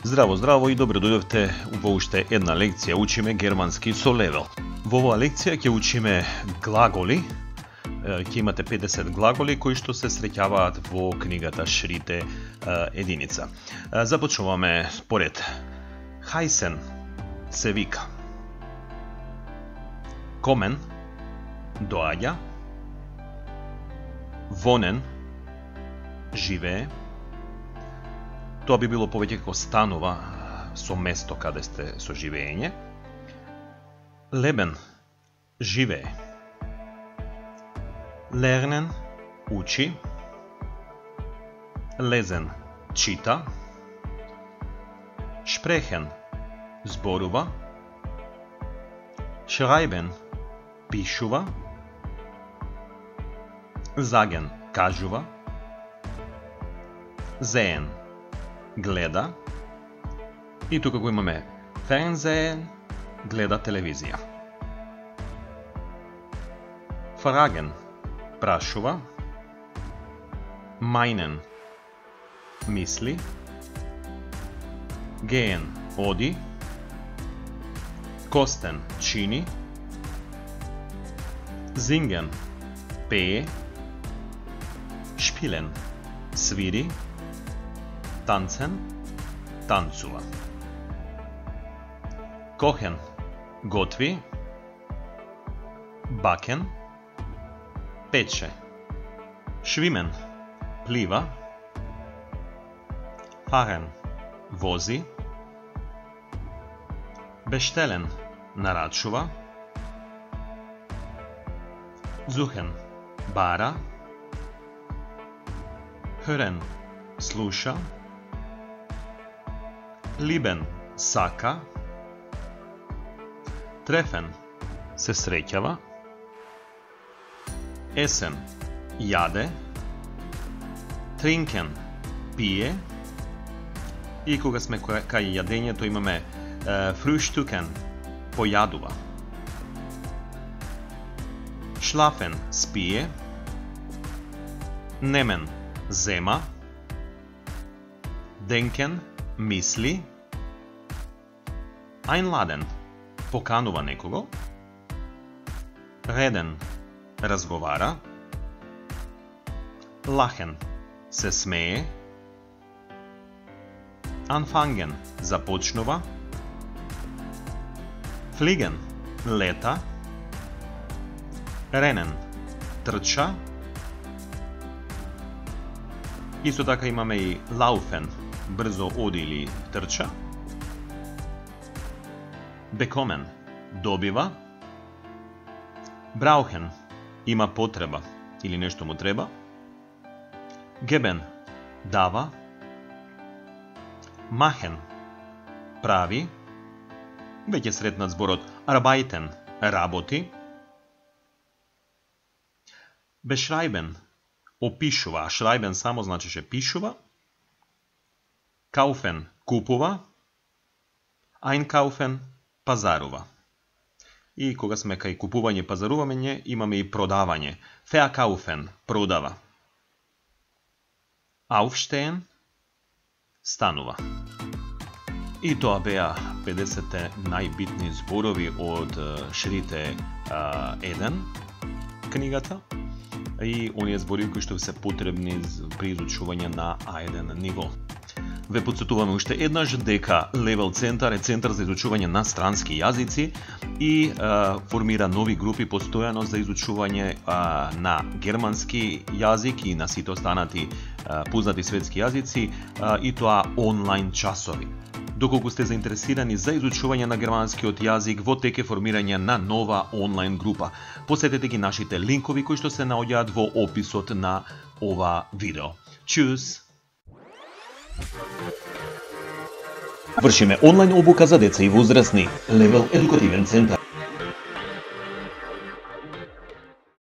Здраво, здраво и добро дојдовте во уште една лекција. Учиме германски со левел. Во оваа лекција ќе учиме глаголи. Ќе имате 50 глаголи кои што се среќаваат во книгата Шрите единица. Започнуваме според. Хајсен се вика. Комен доаѓа. Вонен живее. Тоа би било повеќе како станува со место каде сте со живење. Лебен живее. Лернен учи. Лезен чита. Шпрехен зборува. Шрајбен пишува. Заген кажува. Зеен гледа. И тука го имаме Fernsehen, гледа телевизија. Fragen прашува. Meinen мисли. Gehen оди. Kosten чини. Singen пее. Spielen свири. Танцен танцува. Кохен готви. Бакен пече. Швимен плива. Фарен вози. Бештелен нарачува. Зухен бара. Хърен слуша. Либен сака. Трефен се среќава. Есен јаде. Тринкен пие. И кога сме кај јадењето имаме фруштукен појадува. Шлафен спие. Немен зема. Денкен мисли. Einladen поканува некого. Реден разговара. Лахен се смее. Anfangen започнува. Fliegen лета. Rennen трча. Исто така имаме и laufen брзо оди или трча. Bekommen добива. Brauchen има потреба или нешто му треба. Geben дава. Machen прави. Веќе сретнат зборот arbeiten работи. Beschreiben опишува, а schreiben само значеше пишува. Kaufen купува. Einkaufen пазарува. И кога сме кај купување, пазарување, имаме и продавање. Verkaufen продава. Aufstehen станува. И тоа беа 50 најбитни зборови од Шрите 1 книгата и оние зборови кои што се потребни при изучување на А1 ниво. Ве подсетуваме уште еднаш дека Level Центар е центар за изучување на странски јазици и формира нови групи постојано за изучување на германски јазик и на сите останати познати светски јазици и тоа онлайн часови. Доколку сте заинтересирани за изучување на германскиот јазик, во тек е формирање на нова онлайн група. Посетете ги нашите линкови кои што се наоѓаат во описот на ова видео. Чус! Вршиме онлайн обука за деца и возрастни. Level едукативен центар.